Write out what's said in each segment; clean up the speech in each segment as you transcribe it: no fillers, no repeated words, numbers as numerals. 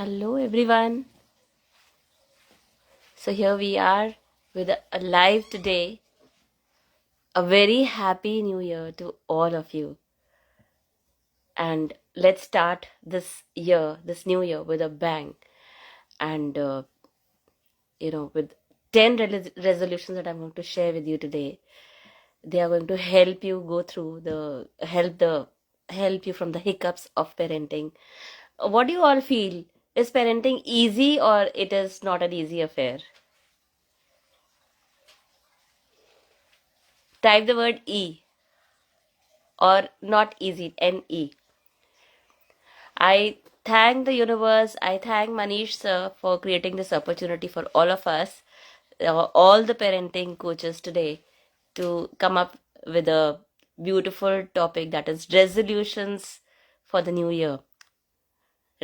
Hello everyone. So here we are with a live today. A very happy new year to all of you. And let's start this new year with a bang. And with 10 resolutions that I'm going to share with you today. They are going to help you go through help you from the hiccups of parenting. What do you all feel? Is parenting easy or it is not an easy affair? Type the word E or not easy, NE. I thank the universe, I thank Manish sir for creating this opportunity for all of us, all the parenting coaches today, to come up with a beautiful topic that is resolutions for the new year.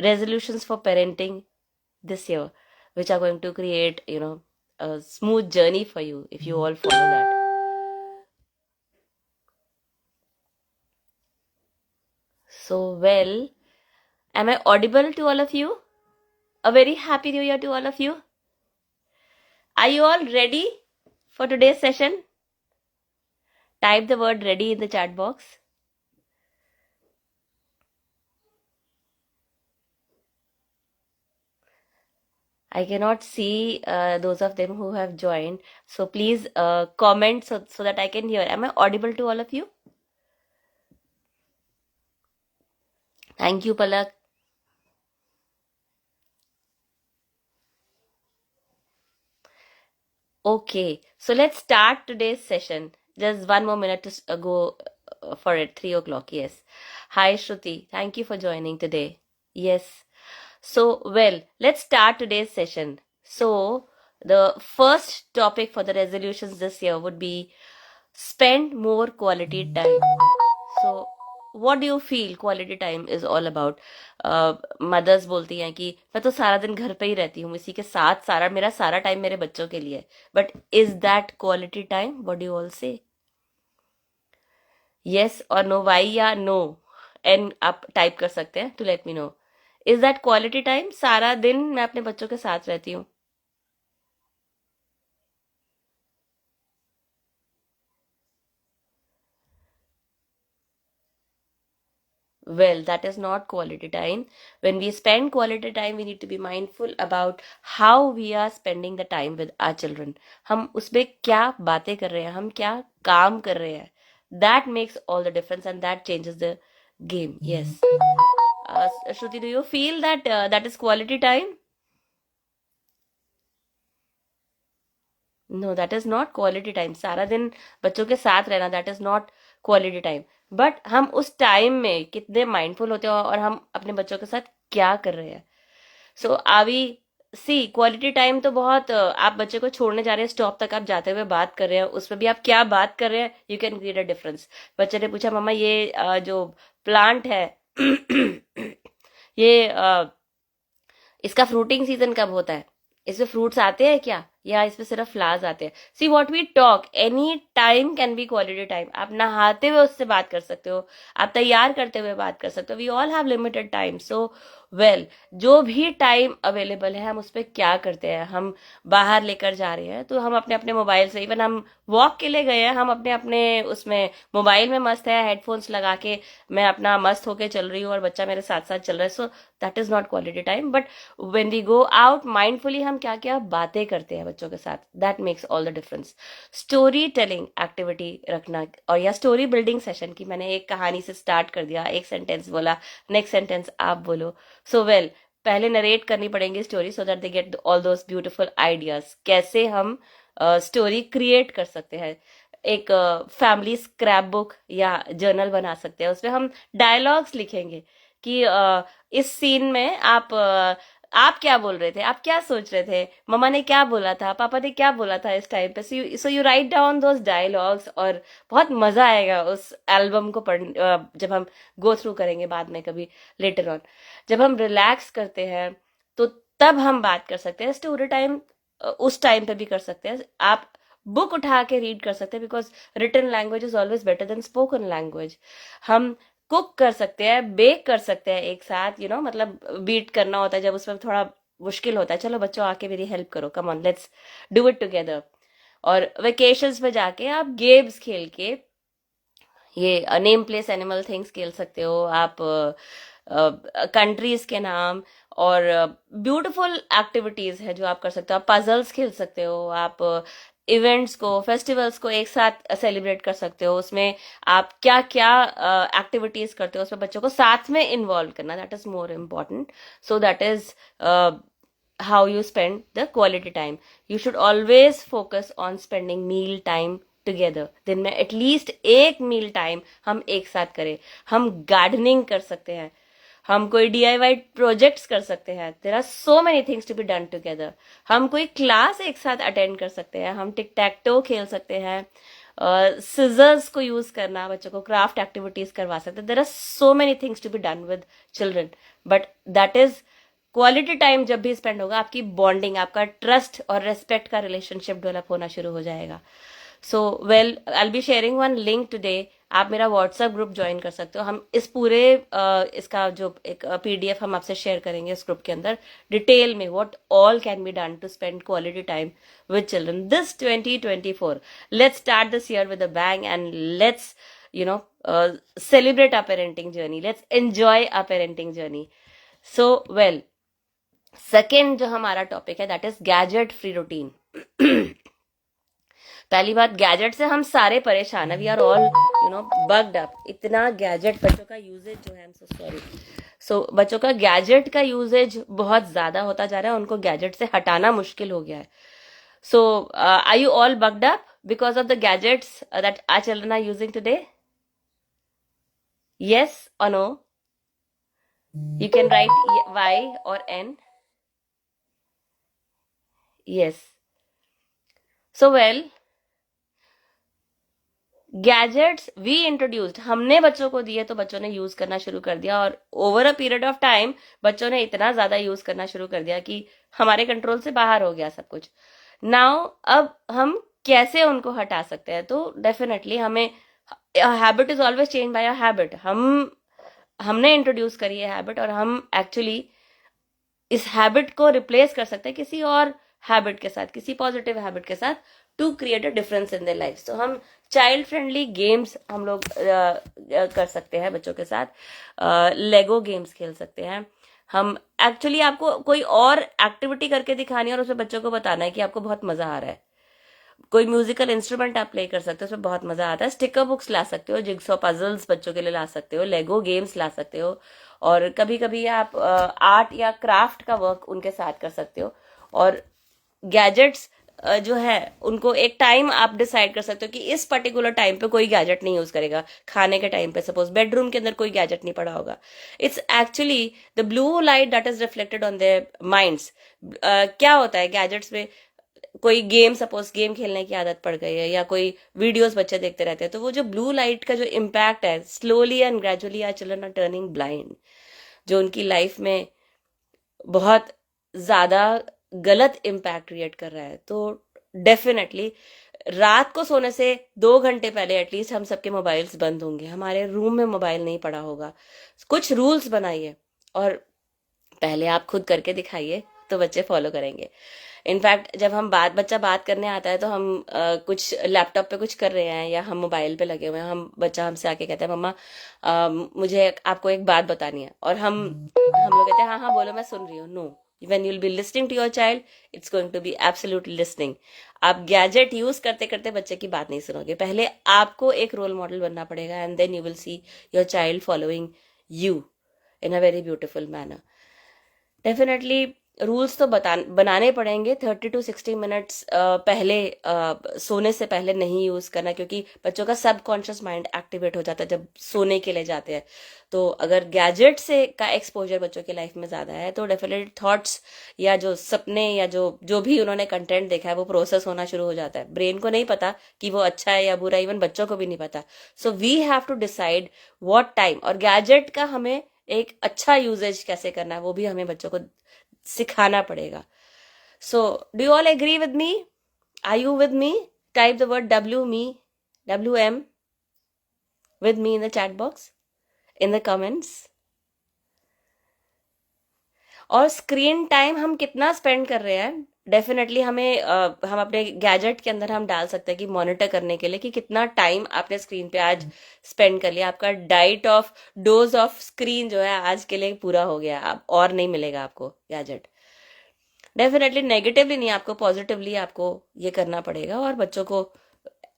Resolutions for parenting this year, which are going to create, a smooth journey for you if you all follow that. So, well, am I audible to all of you? A very happy new year to all of you. Are you all ready for today's session? Type the word ready in the chat box. I cannot see those of them who have joined. So please comment so that I can hear. Am I audible to all of you? Thank you, Palak. Okay, so let's start today's session. Just one more minute to go for it. 3 o'clock, yes. Hi, Shruti. Thank you for joining today. Yes. So, well, let's start today's session. So, the first topic for the resolutions this year would be spend more quality time. So, what do you feel quality time is all about? Mothers बोलती हैं कि मैं तो सारा दिन घर पे ही रहती हूँ, इसी के साथ मेरा सारा टाइम मेरे बच्चों के लिए है. But is that quality time? What do you all say? Yes और नो, वाई या नो, एन आप टाइप कर सकते हैं to let me know. Is that quality time? सारा दिन मैं अपने बच्चों के साथ रहती हूँ. Well, that is not quality time. When we spend quality time, we need to be mindful about how we are spending the time with our children. हम उसमें क्या बातें कर रहे हैं, हम क्या काम कर रहे हैं. That makes all the difference and that changes the game. Yes. Shruti, do you feel that that is quality time? No, that is not quality time. सारा दिन बच्चों के साथ रहना, that is not quality time. But हम उस time में कितने माइंडफुल होते हैं और हम अपने बच्चों के साथ क्या कर रहे हैं. सो आवी सी क्वालिटी टाइम तो बहुत आप बच्चे को छोड़ने जा रहे हैं, स्टॉप तक आप जाते हुए बात कर रहे हैं, उसमें भी आप क्या बात कर रहे हैं, you can create a difference. बच्चे ने पूछा मम्मा ये जो प्लांट है ये इसका फ्रूटिंग सीजन कब होता है, इसमें फ्रूट्स आते हैं क्या, या इसमें सिर्फ फ्लावर्स आते हैं. See what we talk any time can be quality time. आप नहाते हुए उससे बात कर सकते हो, आप तैयार करते हुए बात कर सकते हो. We all have limited time. So well, जो भी टाइम अवेलेबल है हम उस पर क्या करते हैं. हम बाहर लेकर जा रहे हैं तो हम अपने अपने मोबाइल से, इवन हम वॉक के लिए गए हैं, हम अपने अपने उसमें मोबाइल में मस्त है, हेडफोन्स लगा के मैं अपना मस्त होके चल रही हूँ और बच्चा मेरे साथ साथ चल रहा है. So that is not quality time. But when we go out mindfully, हम क्या क्या बातें करते हैं बच्चों के साथ, that makes all the difference. Story telling activity रखना, और या स्टोरी बिल्डिंग सेशन की मैंने एक कहानी से स्टार्ट कर दिया, एक सेंटेंस बोला, नेक्स्ट सेंटेंस आप बोलो. सो वेल, पहले नरेट करनी पड़ेंगी story so that they get all those beautiful ideas. कैसे हम स्टोरी क्रिएट कर सकते हैं. एक फैमिली स्क्रैप बुक या जर्नल बना सकते हैं, उसमें हम डायलॉग्स लिखेंगे कि इस सीन में आप क्या बोल रहे थे, आप क्या सोच रहे थे, मम्मा ने क्या बोला था, पापा ने क्या बोला था इस टाइम पे. So you write down those dialogues. और बहुत मजा आएगा उस एल्बम को पढ़ जब हम गो थ्रू करेंगे बाद में कभी लेटर ऑन. जब हम रिलैक्स करते हैं तो तब हम बात कर सकते हैं. स्टोरी टाइम उस टाइम पे भी कर सकते हैं. आप बुक उठा के रीड कर सकते हैं, because written language is always better than spoken language. हम कुक कर सकते हैं, बेक कर सकते हैं एक साथ, मतलब बीट करना होता है जब उसमें थोड़ा मुश्किल होता है, चलो बच्चों आके मेरी हेल्प करो, come on let's do it together. और वेकेशंस में जाके आप गेम्स खेल के ये नेम प्लेस एनिमल थिंग्स खेल सकते हो आप, कंट्रीज के नाम, और ब्यूटीफुल एक्टिविटीज है जो आप कर सकते हो। आप पजल्स खेल सकते हो, आप इवेंट्स को, फेस्टिवल्स को एक साथ सेलिब्रेट कर सकते हो। उसमें आप क्या क्या एक्टिविटीज करते हो उसमें बच्चों को साथ में इन्वॉल्व करना, that is more important. So that is how you spend the quality time. You should always focus on spending meal time together. दिन में एटलीस्ट एक मील टाइम हम एक साथ करें। हम गार्डनिंग कर सकते हैं, हम कोई DIY प्रोजेक्ट्स कर सकते हैं। There are so many things to be done together. हम कोई क्लास एक साथ अटेंड कर सकते हैं, हम टिक टैक टो खेल सकते हैं, सिजर्स को यूज करना, बच्चों को क्राफ्ट एक्टिविटीज करवा सकते हैं। There are so many things to be done with children, but that is quality time. जब भी स्पेंड होगा आपकी बॉन्डिंग, आपका ट्रस्ट और रेस्पेक्ट का रिलेशनशिप डेवलप होना शुरू हो जाएगा। सो well, I be sharing one link today. आप मेरा व्हाट्सएप ग्रुप ज्वाइन कर सकते हो। हम इस पूरे इसका जो एक PDF हम आपसे शेयर करेंगे इस ग्रुप के अंदर, डिटेल में what all can be done to spend quality time with children this 2024। Let's start this year with a bang and let's celebrate our parenting journey. Let's enjoy our parenting journey. So well, second जो हमारा topic है that is gadget free routine. पहली बात, gadget से हम सारे परेशान है, we are all bugged up. इतना गैजेट बच्चों का यूजेज जो है, सो बच्चों का गैजेट का यूजेज बहुत ज्यादा होता जा रहा है, उनको गैजेट से हटाना मुश्किल हो गया है। So are you all bugged up because of the gadgets that our children are using today? Yes or no? You can write Y or N. Yes. So well, gadgets we introduced, हमने बच्चों को दिए तो बच्चों ने use करना शुरू कर दिया, और over a period of time बच्चों ने इतना ज्यादा यूज करना शुरू कर दिया कि हमारे कंट्रोल से बाहर हो गया सब कुछ। नाउ अब हम कैसे उनको हटा सकते हैं? तो डेफिनेटली हमें, habit is always change bye a habit. हमने इंट्रोड्यूस करी है हैबिट, और हम एक्चुअली इस हैबिट को रिप्लेस कर सकते हैं किसी और हैबिट के साथ, किसी पॉजिटिव हैबिट के साथ, to create a difference in their life. तो हम चाइल्ड फ्रेंडली गेम्स हम लोग कर सकते हैं बच्चों के साथ। लेगो गेम्स खेल सकते हैं हम। एक्चुअली आपको कोई और एक्टिविटी करके दिखानी है और उसमें बच्चों को बताना है कि आपको बहुत मजा आ रहा है। कोई म्यूजिकल इंस्ट्रूमेंट आप प्ले कर सकते हो, उसमें बहुत मजा आता है। स्टिकर बुक्स ला सकते हो, जिग्सॉ पजल्स बच्चों के लिए ला सकते हो, लेगो गेम्स ला सकते हो, और कभी कभी आप आर्ट या क्राफ्ट का वर्क उनके साथ कर सकते हो। और गैजेट्स जो है उनको एक टाइम आप डिसाइड कर सकते हो कि इस पर्टिकुलर टाइम पे कोई गैजेट नहीं यूज करेगा। खाने के टाइम पे सपोज बेडरूम के अंदर कोई गैजेट नहीं पड़ा होगा। It's actually the blue light that is reflected on their minds. क्या होता है गैजेट्स में, कोई गेम, सपोज गेम खेलने की आदत पड़ गई है या कोई वीडियोस बच्चे देखते रहते हैं, तो वो जो ब्लू लाइट का जो इम्पैक्ट है, slowly and gradually our children are turning blind, जो उनकी लाइफ में बहुत ज्यादा गलत इम्पैक्ट क्रिएट कर रहा है। तो डेफिनेटली रात को सोने से 2 घंटे पहले एटलीस्ट हम सबके मोबाइल्स बंद होंगे, हमारे रूम में मोबाइल नहीं पड़ा होगा। कुछ रूल्स बनाइए और पहले आप खुद करके दिखाइए तो बच्चे फॉलो करेंगे। इनफैक्ट जब हम बच्चा बात करने आता है तो हम कुछ लैपटॉप पे कुछ कर रहे हैं या हम मोबाइल पे लगे हुए हैं, बच्चा हमसे आके कहता है मम्मा मुझे आपको एक बात बतानी है, और हम लोग कहते हैं हाँ हाँ बोलो मैं सुन रही हूँ। No, when you'll be listening to your child, it's going to be absolutely listening. आप गैजेट यूज करते करते बच्चे की बात नहीं सुनोगे, पहले आपको एक रोल मॉडल बनना पड़ेगा, and then you will see your child following you in a very beautiful manner. Definitely rules तो बनाने पड़ेंगे। 30 to 60 मिनट्स पहले सोने से पहले नहीं यूज करना, क्योंकि बच्चों का सबकॉन्शियस माइंड एक्टिवेट हो जाता है जब सोने के लिए जाते हैं। तो अगर गैजेट से का एक्सपोजर बच्चों की लाइफ में ज्यादा है तो डेफिनेटली थॉट्स या जो सपने या जो भी उन्होंने कंटेंट देखा है वो प्रोसेस होना शुरू हो जाता है। ब्रेन को नहीं पता कि वो अच्छा है या बुरा, इवन बच्चों को भी नहीं पता। So we have to decide what time, और गैजेट का हमें एक अच्छा यूजेज कैसे करना है वो भी हमें बच्चों को सिखाना पड़ेगा। So do you all agree with me? Are you with me? Type the word WM with me in the chat box. In the comments. और स्क्रीन टाइम हम कितना स्पेंड कर रहे हैं, डेफिनेटली हमें हम अपने गैजेट के अंदर हम डाल सकते हैं कि मॉनिटर करने के लिए कि कितना टाइम आपने स्क्रीन पे आज स्पेंड कर लिया, आपका diet of dose of screen जो है आज के लिए पूरा हो गया, आप और नहीं मिलेगा आपको गैजेट। डेफिनेटली नेगेटिवली नहीं, आपको पॉजिटिवली आपको ये करना पड़ेगा और बच्चों को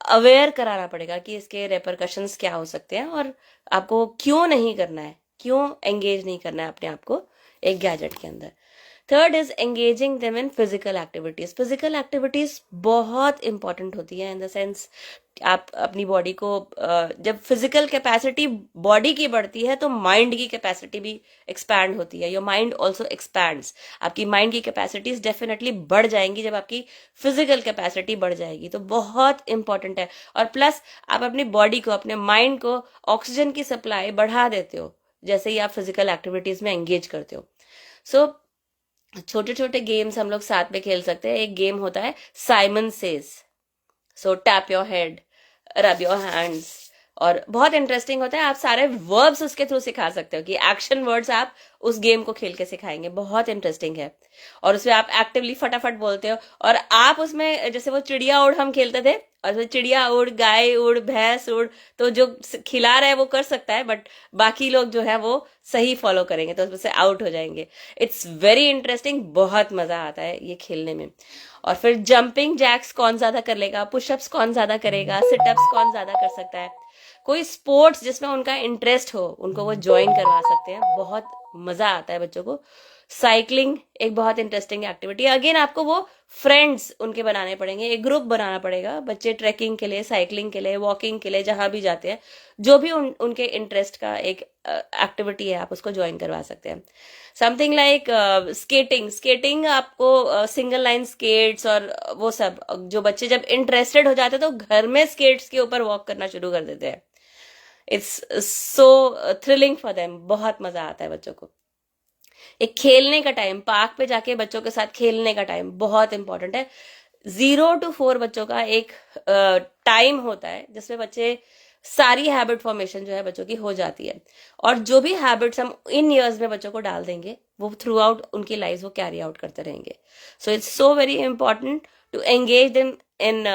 अवेयर कराना पड़ेगा कि इसके रेपरकशंस क्या हो सकते हैं और आपको क्यों नहीं करना है, क्यों एंगेज नहीं करना है अपने आप को एक गैजेट के अंदर। Third is engaging them in physical activities. Physical activities बहुत इंपॉर्टेंट होती है इन द सेंस आप अपनी बॉडी को जब फिजिकल कैपेसिटी बॉडी की बढ़ती है तो माइंड की कैपेसिटी भी एक्सपैंड होती है, योर माइंड ऑल्सो एक्सपैंड्स। आपकी माइंड की कैपेसिटीज डेफिनेटली बढ़ जाएंगी जब आपकी फिजिकल कैपेसिटी बढ़ जाएगी, तो बहुत इंपॉर्टेंट है। और प्लस आप अपनी बॉडी को, अपने माइंड को ऑक्सीजन की सप्लाई बढ़ा देते हो जैसे ही आप फिजिकल एक्टिविटीज में एंगेज करते हो। सो छोटे छोटे गेम्स हम लोग साथ में खेल सकते हैं। एक गेम होता है Simon says, so tap your head, rub your hands, और बहुत इंटरेस्टिंग होता है। आप सारे वर्ब्स उसके थ्रू सिखा सकते हो कि एक्शन वर्ड्स आप उस गेम को खेल के सिखाएंगे, बहुत इंटरेस्टिंग है। और उसमें आप एक्टिवली फटाफट बोलते हो और आप उसमें जैसे वो चिड़िया उड़ हम खेलते थे, और उसमें चिड़िया उड़, गाय उड़, भैंस उड़, तो जो खिला रहा है वो कर सकता है बट बाकी लोग जो है वो सही फॉलो करेंगे तो उसमें से आउट हो जाएंगे। इट्स वेरी इंटरेस्टिंग, बहुत मजा आता है ये खेलने में। और फिर जंपिंग जैक्स कौन ज्यादा कर लेगा, पुशअप्स कौन ज्यादा करेगा, सिटअप्स कौन ज्यादा कर सकता है, कोई स्पोर्ट्स जिसमें उनका इंटरेस्ट हो उनको वो ज्वाइन करवा सकते हैं, बहुत मजा आता है बच्चों को। साइकिलिंग एक बहुत इंटरेस्टिंग एक्टिविटी है। अगेन आपको वो फ्रेंड्स उनके बनाने पड़ेंगे, एक ग्रुप बनाना पड़ेगा। बच्चे ट्रैकिंग के लिए, साइकिलिंग के लिए, वॉकिंग के लिए जहां भी जाते हैं, जो भी उनके इंटरेस्ट का एक एक्टिविटी है आप उसको ज्वाइन करवा सकते हैं। Something like skating. स्केटिंग आपको सिंगल लाइन स्केट्स और वो सब, जो बच्चे जब इंटरेस्टेड हो जाते हैं तो घर में स्केट्स के ऊपर वॉक करना शुरू कर देते हैं। It's so thrilling for them, बहुत मजा आता है बच्चों को। एक खेलने का टाइम, पार्क पे जाके बच्चों के साथ खेलने का टाइम बहुत इंपॉर्टेंट है। 0 to 4 बच्चों का एक टाइम होता है जिसमें बच्चे सारी हैबिट फॉर्मेशन जो है बच्चों की हो जाती है, और जो भी हैबिट्स हम इन ईयर्स में बच्चों को डाल देंगे वो थ्रू आउट उनकी लाइफ वो कैरी आउट करते रहेंगे। So it's so very important to engage them in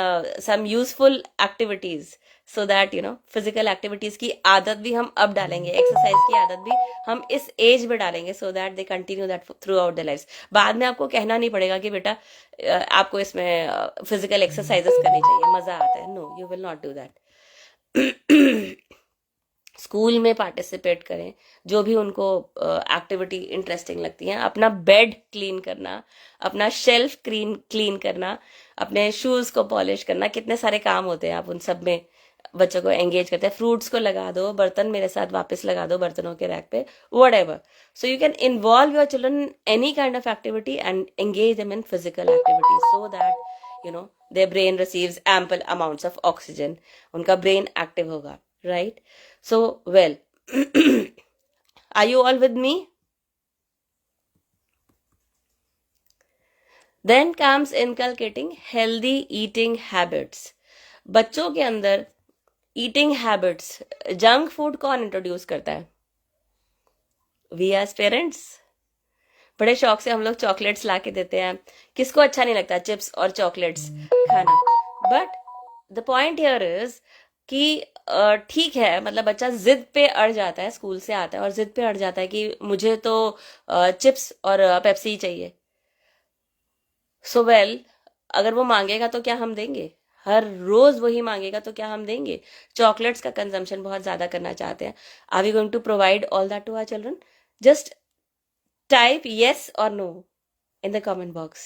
some useful activities, so that you know physical activities की आदत भी हम अब डालेंगे, एक्सरसाइज की आदत भी हम इस एज में डालेंगे, so that they continue that through out the life. बाद में आपको कहना नहीं पड़ेगा कि बेटा आपको इसमें फिजिकल एक्सरसाइजेस करनी चाहिए, मजा आता है। No, you will not do that. School में पार्टिसिपेट करें, जो भी उनको एक्टिविटी इंटरेस्टिंग लगती है। अपना बेड क्लीन करना, अपना शेल्फ क्लीन करना, अपने शूज को पॉलिश करना, कितने सारे काम होते हैं, आप उन सब में बच्चों को एंगेज करते हैं। फ्रूट्स को लगा दो, बर्तन मेरे साथ वापस लगा दो बर्तनों के रैक पे, what ever. So you can involve your children in any kind of activity and engage them in physical activity, so that you no their brain receives ample amounts of oxygen, उनका brain active होगा, right? So well, are you all with me? Then comes inculcating healthy eating habits. बच्चों के अंदर eating habits, junk food कौन introduce करता है? We as parents. बड़े शौक से हम लोग चॉकलेट्स ला के देते हैं। किसको अच्छा नहीं लगता चिप्स और चॉकलेट्स खाना? But the point here is कि ठीक है, मतलब बच्चा जिद पे अड़ जाता है, स्कूल से आता है और जिद पे अड़ जाता है कि मुझे तो चिप्स और पेप्सी चाहिए। सो वेल, अगर वो मांगेगा तो क्या हम देंगे? हर रोज वही मांगेगा तो क्या हम देंगे? चॉकलेट्स का कंजम्पशन बहुत ज्यादा करना चाहते हैं। Are we going to provide all that to our children? Just type yes or no in the comment box.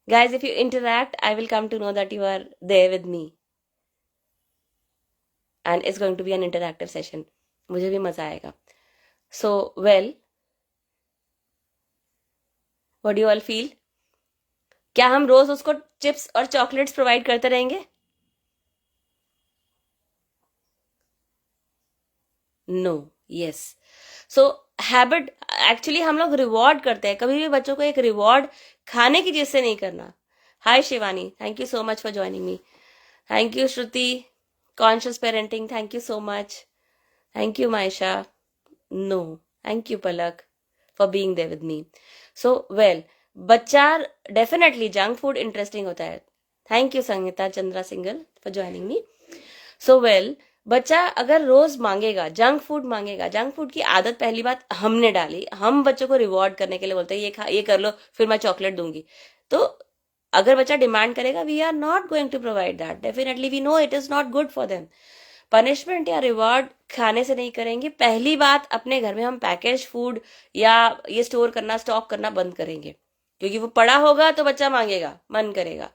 Guys, if you interact, I will come to know that you are there with me. And it's going to be an interactive session. मुझे भी मजा आएगा. So, well, what do you all feel? क्या हम रोज उसको chips और chocolates provide करते रहेंगे? No, yes. So habit, actually हम लोग रिवॉर्ड करते हैं, कभी भी बच्चों को एक रिवॉर्ड खाने की चीज से नहीं करना। Hi Shivani, thank you so much for joining me. Thank you Shruti, conscious parenting, thank you so much. Thank you Maisha. No, thank you Palak for being there with me. So well, बच्चा डेफिनेटली जंक फूड इंटरेस्टिंग होता है. Thank you Sangeeta Chandra Singhal for joining me. So well, बच्चा अगर रोज मांगेगा, junk food मांगेगा, junk food की आदत पहली बात हमने डाली. हम बच्चों को रिवॉर्ड करने के लिए बोलते हैं ये खा, ये कर लो, फिर मैं चॉकलेट दूंगी. तो अगर बच्चा डिमांड करेगा, we are not going to provide that. Definitely we know it is not good for them. Punishment या रिवॉर्ड खाने से नहीं करेंगे. पहली बात, अपने घर में हम पैकेज फूड या ये स्टोर करना, स्टॉक करना बंद करेंगे, क्योंकि वो पड़ा होगा तो बच्चा मांगेगा, मन करेगा.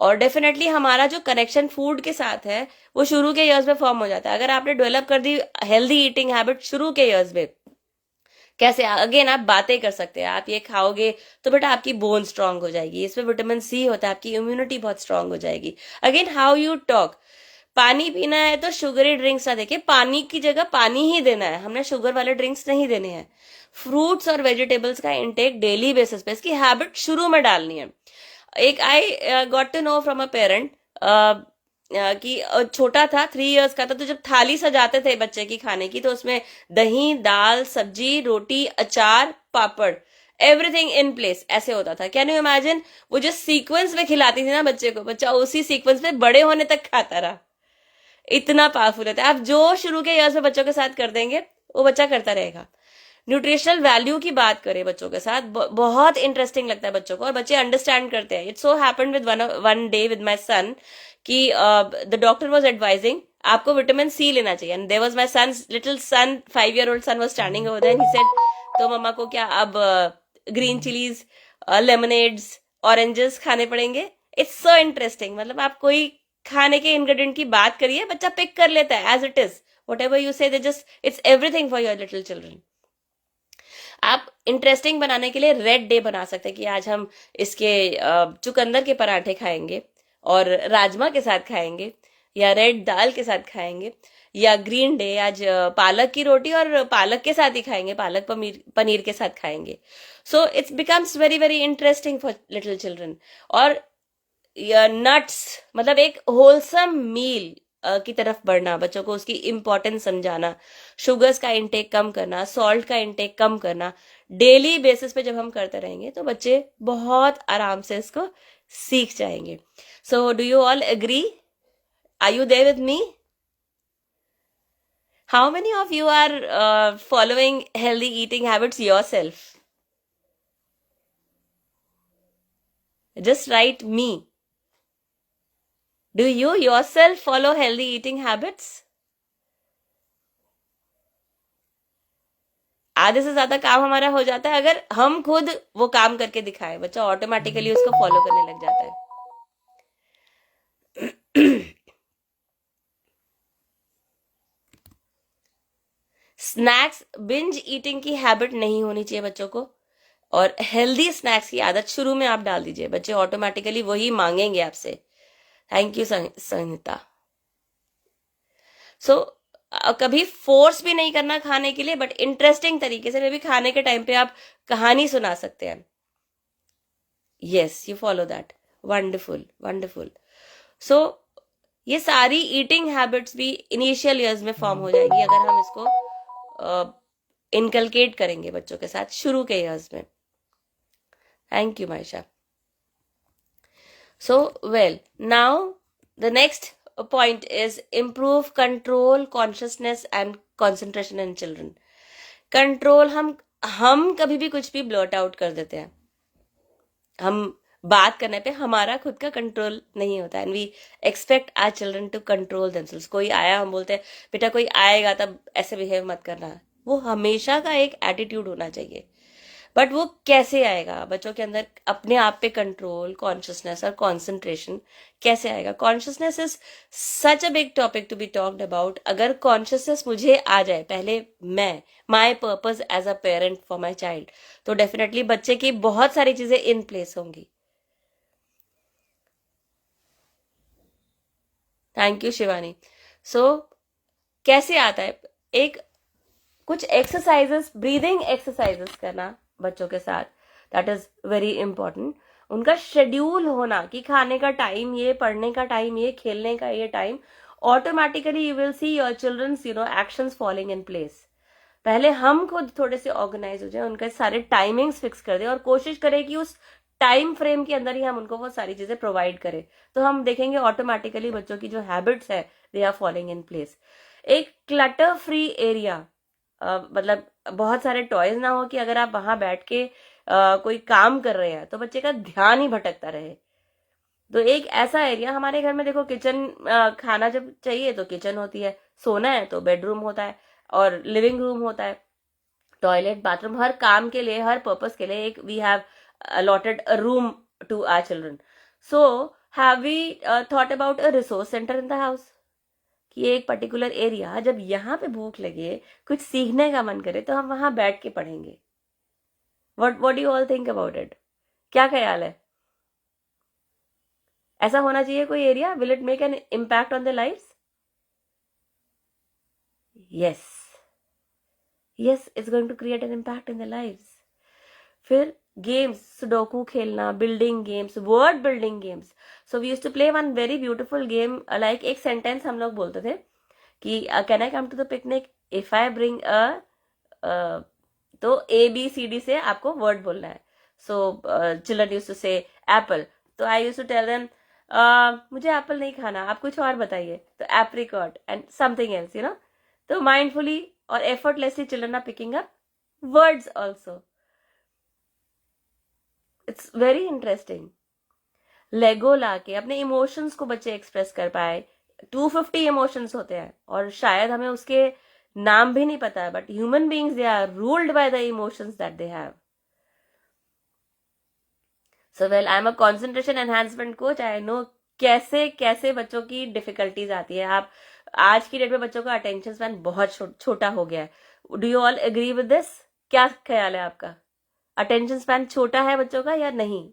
और डेफिनेटली हमारा जो कनेक्शन फूड के साथ है वो शुरू के ईयर्स में फॉर्म हो जाता है. अगर आपने डेवलप कर दी हेल्दी ईटिंग हैबिट शुरू के ईयर्स में, कैसे अगेन आप बातें कर सकते हैं. आप ये खाओगे तो बेटा आपकी बोन स्ट्रांग हो जाएगी, इसमें विटामिन सी होता है, आपकी इम्यूनिटी बहुत स्ट्रांग हो जाएगी. Again how you talk. पानी पीना है तो शुगरी ड्रिंक्स ना देखे, पानी की जगह पानी ही देना है, हमने शुगर वाले ड्रिंक्स नहीं देने हैं. फ्रूट्स और वेजिटेबल्स का इंटेक डेली बेसिस पे, इसकी हैबिट शुरू में डालनी है. एक I got to know from a parent कि छोटा था, 3 इयर्स का था, तो जब थाली सजाते थे बच्चे की खाने की तो उसमें दही, दाल, सब्जी, रोटी, अचार, पापड़, एवरीथिंग इन प्लेस ऐसे होता था. Can you imagine? वो जो सीक्वेंस में खिलाती थी ना बच्चे को, बच्चा उसी सीक्वेंस में बड़े होने तक खाता रहा. इतना पावरफुल होता है. आप जो शुरू के ईयर्स में बच्चों के साथ कर देंगे वो बच्चा करता रहेगा. न्यूट्रिशनल वैल्यू की बात करें बच्चों के साथ, बहुत इंटरेस्टिंग लगता है बच्चों को, और बच्चे अंडरस्टैंड करते हैं. It's so happened with one day with my son कि द डॉक्टर वाज एडवाइजिंग आपको विटामिन सी लेना चाहिए. And there was my son's little son, 5 year old son was standing over there and he said, तो मम्मा को क्या अब green chillies, लेमनेड्स, oranges खाने पड़ेंगे? It's so interesting. मतलब आप कोई खाने के इंग्रेडिएंट की बात करिए, बच्चा पिक कर लेता है as it is. Whatever you say, they just, it's everything for your little children. आप इंटरेस्टिंग बनाने के लिए रेड डे बना सकते हैं कि आज हम इसके चुकंदर के पराठे खाएंगे और राजमा के साथ खाएंगे, या रेड दाल के साथ खाएंगे. या ग्रीन डे, आज पालक की रोटी और पालक के साथ ही खाएंगे, पालक पनीर के साथ खाएंगे. So it's becomes very very interesting for little children. और नट्स, मतलब एक होलसम मील की तरफ बढ़ना, बच्चों को उसकी इंपॉर्टेंस समझाना, शुगर्स का इंटेक कम करना, सॉल्ट का इंटेक कम करना, डेली बेसिस पे जब हम करते रहेंगे तो बच्चे बहुत आराम से इसको सीख जाएंगे. So do you all agree? Are you there with me? How many of you are following healthy eating habits yourself? Just write me. Do you yourself follow healthy eating habits? आधे से ज्यादा काम हमारा हो जाता है अगर हम खुद वो काम करके दिखाए, बच्चा ऑटोमेटिकली उसको फॉलो करने लग जाता है. स्नैक्स, बिंज ईटिंग की हैबिट नहीं होनी चाहिए बच्चों को, और हेल्दी स्नैक्स की आदत शुरू में आप डाल दीजिए, बच्चे ऑटोमेटिकली वही मांगेंगे आपसे. थैंक यू संहिता. सो कभी फोर्स भी नहीं करना खाने के लिए, बट इंटरेस्टिंग तरीके से, मे भी खाने के टाइम पे आप कहानी सुना सकते हैं. Yes, you follow that. Wonderful wonderful. So ये सारी ईटिंग हैबिट्स भी इनिशियल ईयर्स में फॉर्म हो जाएगी अगर हम इसको इनकलकेट करेंगे बच्चों के साथ शुरू के ईयर्स में. Thank you Maisha. So well, now the next point is improve control, consciousness and concentration in children. Control, हम कभी भी कुछ भी ब्लर्ट आउट कर देते हैं. हम बात करने पे हमारा खुद का कंट्रोल नहीं होता, and we expect our children to control themselves. कोई आया, हम बोलते हैं बेटा कोई आएगा तब ऐसे बिहेव मत करना. वो हमेशा का एक एटीट्यूड होना चाहिए, बट वो कैसे आएगा बच्चों के अंदर अपने आप पे कंट्रोल, कॉन्शियसनेस और कॉन्सेंट्रेशन कैसे आएगा? Consciousness is such a big topic to be talked about. अगर कॉन्शियसनेस मुझे आ जाए पहले, मैं my purpose as a parent for my child, तो डेफिनेटली बच्चे की बहुत सारी चीजें इन प्लेस होंगी. Thank you Shivani. सो कैसे आता है? एक कुछ एक्सरसाइजेस, ब्रीदिंग एक्सरसाइजेस करना बच्चों के साथ, दैट इज वेरी इंपॉर्टेंट. उनका शेड्यूल होना कि खाने का टाइम ये, पढ़ने का टाइम ये, खेलने का ये time, automatically you will see your children's actions falling in place. पहले हम खुद थोड़े से ऑर्गेनाइज हो जाए, उनके सारे टाइमिंग्स फिक्स कर दे और कोशिश करें कि उस टाइम फ्रेम के अंदर ही हम उनको वो सारी चीजें प्रोवाइड करें. तो हम देखेंगे ऑटोमेटिकली बच्चों की जो हैबिट्स है they are following in place. एक क्लटर फ्री एरिया, मतलब बहुत सारे टॉयज ना हो कि अगर आप वहां बैठ के कोई काम कर रहे हैं तो बच्चे का ध्यान ही भटकता रहे. तो एक ऐसा एरिया हमारे घर में देखो, किचन, खाना जब चाहिए तो किचन होती है, सोना है तो बेडरूम होता है और लिविंग रूम होता है, टॉयलेट, बाथरूम, हर काम के लिए, हर पर्पस के लिए एक we have allotted a room to our children. So have we thought about a resource centre in the house कि एक पर्टिकुलर एरिया, जब यहाँ पे भूख लगे, कुछ सीखने का मन करे तो हम वहां बैठ के पढ़ेंगे. What do you all think about it? क्या ख्याल है? ऐसा होना चाहिए कोई area? Will it make an impact on the life? Yes, yes, it's going to create an impact in the life. फिर गेम्स, सुडोकू खेलना, building games, word building games. So we used to play one very beautiful game, like एक sentence हम लोग बोलते थे कि can I come to the picnic if I bring a, तो ABCD से आपको वर्ड बोलना है. So children used to say apple, तो I used to tell them मुझे एप्पल नहीं खाना, आप कुछ और बताइए, तो एप्रिकॉट एंड समथिंग एल्स, तो माइंडफुली और effortlessly children are picking up words also. It's very interesting. Lego लाके अपने इमोशंस को बच्चे एक्सप्रेस कर पाए. 250 इमोशंस होते हैं और शायद हमें उसके नाम भी नहीं पता है, but human beings they are ruled by the emotions that they have. So well, I am a concentration enhancement coach. I know कैसे कैसे बच्चों की डिफिकल्टीज आती है. आप आज की डेट में बच्चों का अटेंशन स्पैन बहुत छोटा हो गया है. Do you all agree with this? क्या ख्याल है आपका? अटेंशन स्पैन छोटा है बच्चों का या नहीं?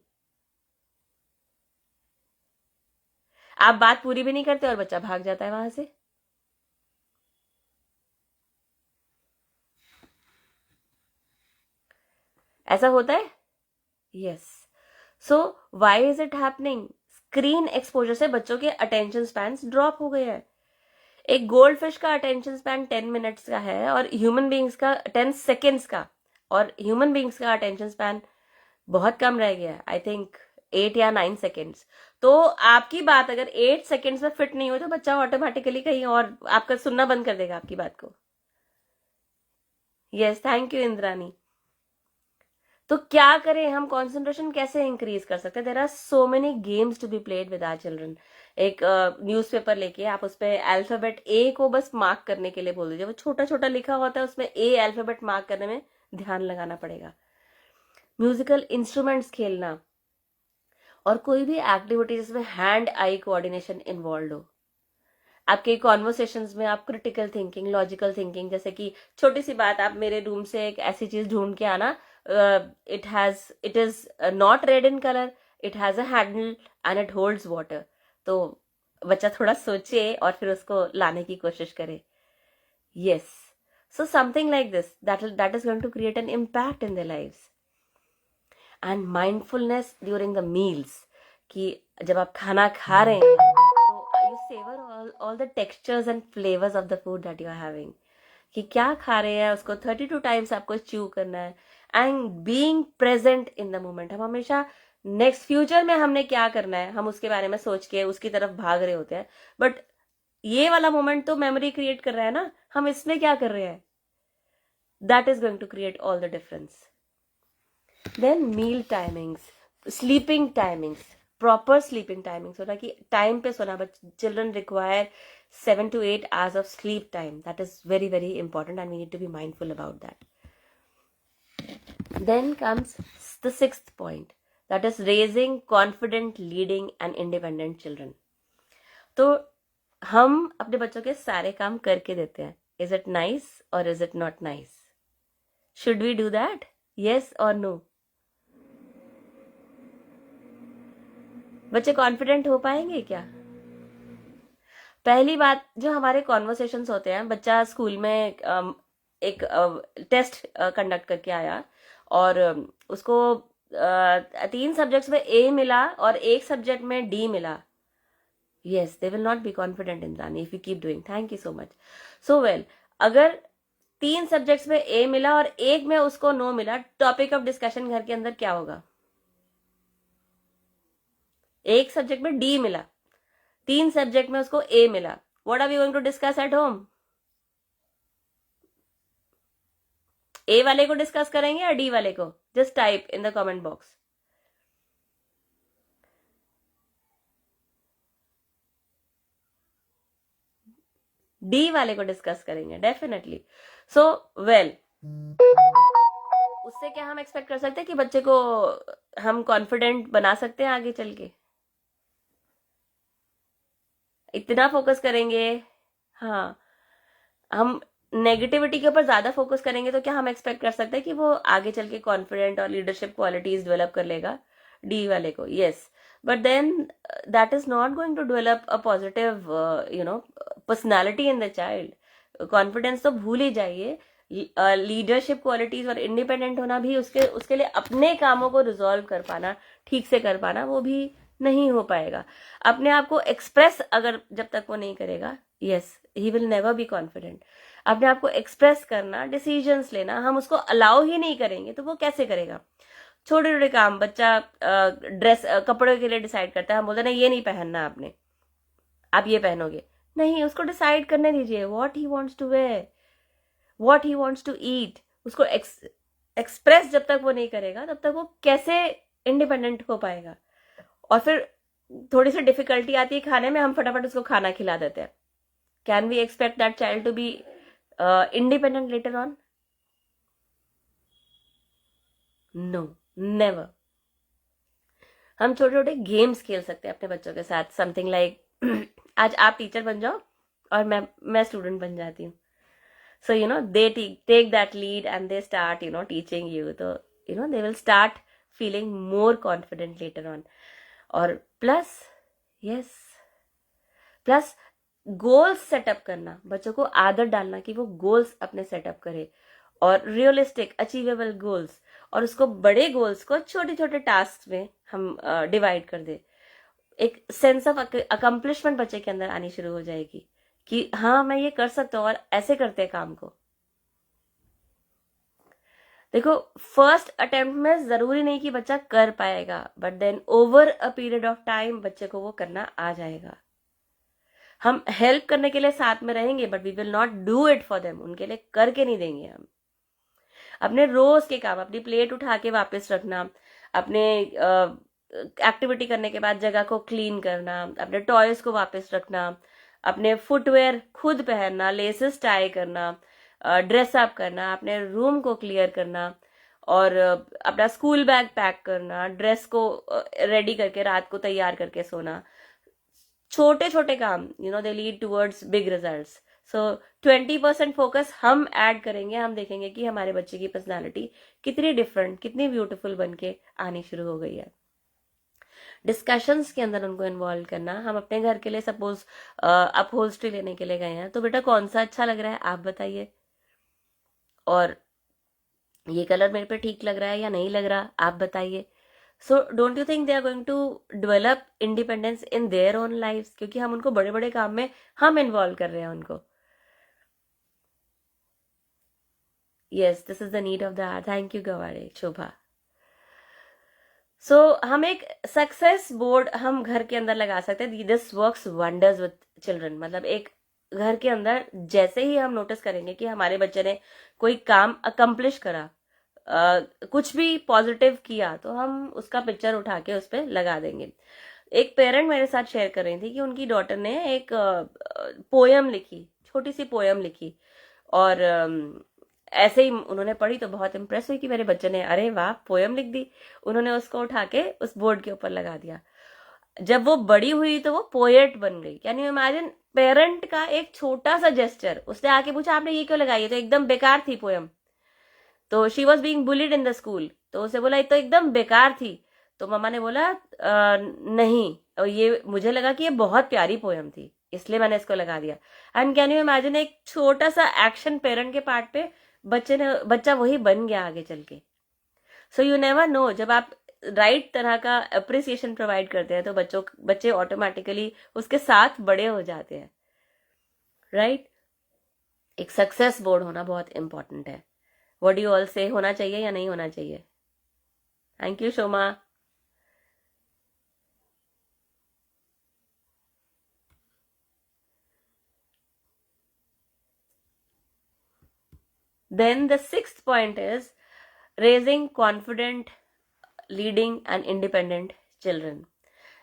आप बात पूरी भी नहीं करते और बच्चा भाग जाता है वहां से. ऐसा होता है? Yes. So why is it happening? Screen exposure से बच्चों के अटेंशन स्पैन ड्रॉप हो गए हैं. एक गोल्ड फिश का अटेंशन स्पैन 10 मिनट्स का है और ह्यूमन बींग्स का 10 सेकेंड्स का, और ह्यूमन बींग्स का अटेंशन स्पैन बहुत कम रह गया है, आई थिंक 8 या 9 सेकेंड्स. तो आपकी बात अगर 8 सेकेंड्स में फिट नहीं हो तो बच्चा ऑटोमेटिकली कहीं और आपका सुनना बंद कर देगा आपकी बात को. Yes, thank you Indrani. तो क्या करें हम? कंसंट्रेशन कैसे इंक्रीज कर सकते हैं? There are so many games to be played with our children. एक न्यूज़पेपर लेके आप उस पे अल्फाबेट ए को बस मार्क करने के लिए बोल दीजिए. वो छोटा छोटा लिखा होता है, उसमें ए अल्फाबेट मार्क करने में ध्यान लगाना पड़ेगा. म्यूजिकल इंस्ट्रूमेंट्स खेलना और कोई भी एक्टिविटी जिसमें हैंड आई कोऑर्डिनेशन इन्वॉल्व हो. आपके कॉन्वर्सेशंस में आप क्रिटिकल थिंकिंग, लॉजिकल थिंकिंग, जैसे कि छोटी सी बात, आप मेरे रूम से एक ऐसी चीज ढूंढ के आना, it is not red in colour, it has a handle and it holds water. तो बच्चा थोड़ा सोचे और फिर उसको लाने की कोशिश करे. Yes. So something like this, that is going to create an impact in their lives. And mindfulness during the meals, कि जब आप खाना खा रहे हैं तो you savour all the textures and flavours of the food that you are having. कि क्या खा रहे हैं उसको 32 टाइम्स आपको च्यू करना है. And being present in the moment. हम हमेशा नेक्स्ट फ्यूचर में हमने क्या करना है हम उसके बारे में सोच के उसकी तरफ भाग रहे होते हैं, बट ये वाला मोमेंट तो मेमोरी क्रिएट कर रहा है ना, हम इसमें क्या कर रहे हैं. That is going to create all the difference. Then meal timings, sleeping timings, proper sleeping timings होना कि टाइम पे सोना. But children require 7 to 8 hours of sleep time. That is very very important and we need to be mindful about that. Then comes the sixth point, that is raising confident, leading and independent children. तो हम अपने बच्चों के सारे काम करके देते हैं. Is it nice or is it not nice? Should we do that? Yes or no? बच्चे कॉन्फिडेंट हो पाएंगे क्या? पहली बात, जो हमारे कॉन्वर्सेशंस होते हैं, बच्चा स्कूल में एक टेस्ट कंडक्ट करके आया और उसको 3 सब्जेक्ट्स में A मिला और एक सब्जेक्ट में D मिला. Yes, they will not be confident in Rani if you keep doing. Thank you so much. So well, अगर 3 सब्जेक्ट्स में ए मिला और एक में उसको नो मिला, टॉपिक ऑफ डिस्कशन घर के अंदर क्या होगा? एक सब्जेक्ट में डी मिला, 3 सब्जेक्ट में उसको ए मिला. What are we going to discuss at home? ए वाले को डिस्कस करेंगे या डी वाले को? Just type in the comment box. D वाले को डिस्कस करेंगे डेफिनेटली. सो वेल, उससे क्या हम एक्सपेक्ट कर सकते हैं कि बच्चे को हम कॉन्फिडेंट बना सकते हैं आगे चल के? इतना फोकस करेंगे, हाँ, हम नेगेटिविटी के ऊपर ज्यादा फोकस करेंगे तो क्या हम एक्सपेक्ट कर सकते हैं कि वो आगे चल के कॉन्फिडेंट और लीडरशिप क्वालिटीज डेवलप कर लेगा? डी वाले को, yes. But then that is not going to develop a positive personality in the child. Confidence तो भूल ही जाइए. लीडरशिप क्वालिटीज और इंडिपेंडेंट होना भी, उसके लिए अपने कामों को रिजॉल्व कर पाना, ठीक से कर पाना, वो भी नहीं हो पाएगा. अपने आप को एक्सप्रेस अगर जब तक वो नहीं करेगा, yes, he will never be confident. अपने आप को एक्सप्रेस करना, डिसीजंस लेना, हम उसको अलाउ ही नहीं करेंगे तो वो कैसे करेगा? छोटे छोटे काम बच्चा ड्रेस कपड़े के लिए डिसाइड करता है, हम बोलते हैं ये नहीं पहनना आपने, आप ये पहनोगे. नहीं, उसको डिसाइड करने दीजिए what he wants to wear, what he wants to eat. उसको एक्सप्रेस जब तक वो नहीं करेगा तब तक वो कैसे इंडिपेंडेंट हो पाएगा? और फिर थोड़ी सी डिफिकल्टी आती है खाने में, हम फटाफट उसको खाना खिला देते हैं. Can we expect that child to be independent later on? No, never. हम छोटे छोटे गेम्स खेल सकते हैं अपने बच्चों के साथ. समथिंग लाइक आज आप टीचर बन जाओ और मैं स्टूडेंट बन जाती हूँ. So, they take that lead and they start, teaching you. So, they will start feeling more confident later on. और plus, yes, plus goals setup करना, बच्चों को आदत डालना कि वो गोल्स अपने सेटअप करे, और रियलिस्टिक अचीवेबल गोल्स, और उसको बड़े गोल्स को छोटे छोटे टास्क में हम डिवाइड कर दे. एक सेंस ऑफ अकम्पलिशमेंट बच्चे के अंदर आनी शुरू हो जाएगी कि हाँ, मैं ये कर सकता हूँ, और ऐसे करते हैं काम को. देखो, फर्स्ट अटेम्प्ट में जरूरी नहीं कि बच्चा कर पाएगा, but then over a period of time बच्चे को वो करना आ जाएगा. हम हेल्प करने के लिए साथ में रहेंगे, but we will not do it for them. उनके लिए करके नहीं देंगे हम. अपने रोज के काम, अपनी प्लेट उठा के वापस रखना, अपने एक्टिविटी करने के बाद जगह को क्लीन करना, अपने टॉयज को वापस रखना, अपने फुटवेयर खुद पहनना, लेसेस टाई करना, ड्रेसअप करना, अपने रूम को क्लियर करना, और अपना स्कूल बैग पैक करना, ड्रेस को रेडी करके रात को तैयार करके सोना. छोटे छोटे काम, they lead towards big results. So 20% focus हम ऐड करेंगे, हम देखेंगे कि हमारे बच्चे की पर्सनालिटी कितनी डिफरेंट, कितनी ब्यूटीफुल बन के आनी शुरू हो गई है. डिस्कशंस के अंदर उनको इन्वॉल्व करना. हम अपने घर के लिए सपोज अपहोल्स्ट्री लेने के लिए गए हैं, तो बेटा कौन सा अच्छा लग रहा है आप बताइए, और ये कलर मेरे पे ठीक लग रहा है या नहीं लग रहा आप बताइए. So don't you think they are going to develop independence in their own life? क्योंकि हम उनको बड़े बड़े काम में हम इन्वॉल्व कर रहे हैं उनको. Yes, this is the need of the hour. Thank you Gawade, Shobha. So हम एक सक्सेस बोर्ड हम घर के अंदर लगा सकते हैं. This works wonders with children. मतलब एक घर के अंदर जैसे ही हम नोटिस करेंगे कि हमारे बच्चे ने कोई काम अकम्प्लिश करा, कुछ भी पॉजिटिव किया, तो हम उसका पिक्चर उठा के उस पर लगा देंगे. एक पेरेंट मेरे साथ शेयर कर रही थी कि उनकी डॉटर ने एक पोयम लिखी, छोटी सी पोयम लिखी, और ऐसे ही उन्होंने पढ़ी तो बहुत इम्प्रेस हुई कि मेरे बच्चे ने, अरे वाह, पोयम लिख दी. उन्होंने उसको उठा के उस बोर्ड के ऊपर लगा दिया. जब वो बड़ी हुई तो वो पोएट बन गई. Can you imagine? पेरेंट का एक छोटा सा जेस्चर. उसने आके पूछा आपने ये क्यों लगाई है? तो एकदम बेकार थी पोयम. तो she was being bullied in the school. तो उसे बोला ये तो एकदम बेकार थी. तो मम्मा ने बोला नहीं, और ये मुझे लगा कि ये बहुत प्यारी पोयम थी, इसलिए मैंने इसको लगा दिया. एंड कैन यू इमेजिन, एक छोटा सा एक्शन पेरेंट के पार्ट पे बच्चा वही बन गया आगे चल के. So you never know. जब आप राइट तरह का अप्रिसिएशन प्रोवाइड करते हैं तो बच्चे ऑटोमेटिकली उसके साथ बड़े हो जाते हैं, राइट। एक सक्सेस बोर्ड होना बहुत इंपॉर्टेंट है। व्हाट डू यू ऑल से, होना चाहिए या नहीं होना चाहिए? Thank you Shoma. Then the sixth point is raising confident, leading and independent children.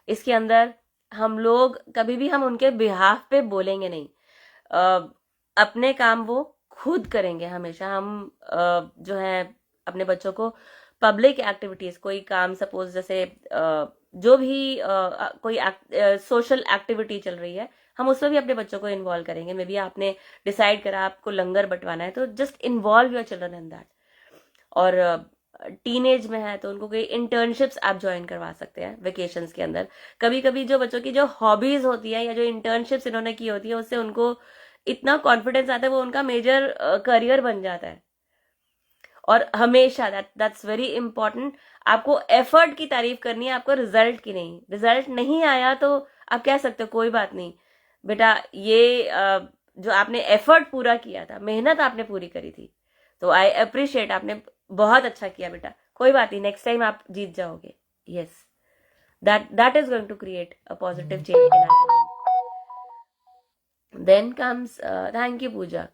इसके अंदर हम लोग कभी भी हम उनके बिहाफ पे बोलेंगे नहीं। अपने काम वो खुद करेंगे हमेशा। हम जो है अपने बच्चों को पब्लिक एक्टिविटीज, कोई काम सपोज जैसे जो भी कोई सोशल एक्टिविटी चल रही है, हम उसमें भी अपने बच्चों को इन्वॉल्व करेंगे। मे बी आपने डिसाइड करा आपको लंगर बंटवाना है, तो just involve your children in that. और टीनेज में है तो उनको कोई इंटर्नशिप्स आप ज्वाइन करवा सकते हैं वेकेशंस के अंदर। कभी कभी जो बच्चों की जो हॉबीज होती है या जो इंटर्नशिप्स इन्होंने की होती है, उससे उनको इतना कॉन्फिडेंस आता है, वो उनका मेजर करियर बन जाता है। और हमेशा दैट्स वेरी इंपॉर्टेंट, आपको एफर्ट की तारीफ करनी है, आपको रिजल्ट की नहीं। रिजल्ट नहीं आया तो आप कह सकते हो कोई बात नहीं बेटा, ये जो आपने एफर्ट पूरा किया था, मेहनत आपने पूरी करी थी, तो आई अप्रिशिएट, आपने बहुत अच्छा किया बेटा, कोई बात नहीं, नेक्स्ट टाइम आप जीत जाओगे। Yes, that is going to create a positive change in our children. Then comes thank you Pooja.